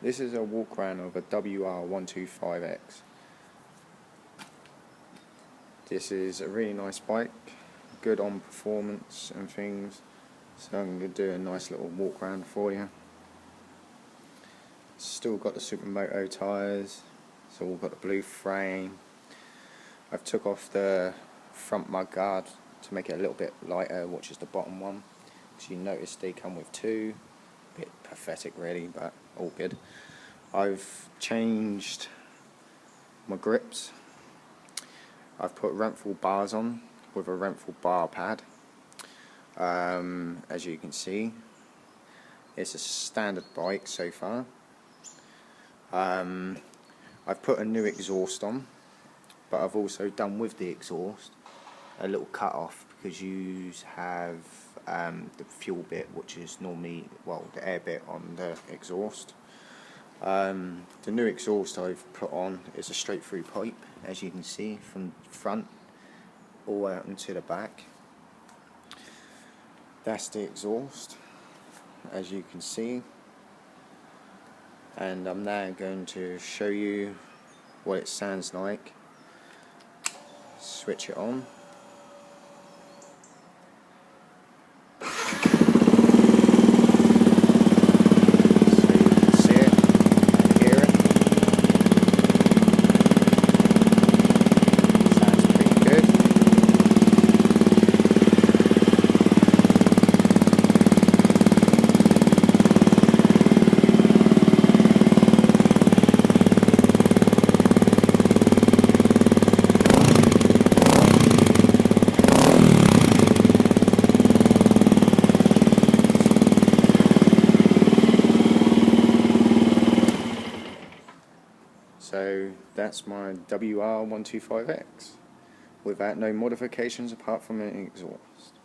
This is a walk around of a wr125x. This is a really nice bike, good on performance and things, so I'm going to do a nice little walk around for you. Still got the Supermoto tyres, it's all got the blue frame. I've took off the front mudguard to make it a little bit lighter, which is the bottom one, because you notice they come with two. Bit pathetic really, but all good. I've changed my grips. I've put Renthal bars on with a Renthal bar pad. As you can see, it's a standard bike so far. I've put a new exhaust on, but I've also done with the exhaust a little cut off, because you have the fuel bit, which is normally, well, the air bit on the exhaust. The new exhaust I've put on is a straight through pipe, as you can see, from front all the way up into the back. That's the exhaust, as you can see, and I'm now going to show you what it sounds like. Switch it on. So that's my wr125x, without no modifications apart from an exhaust.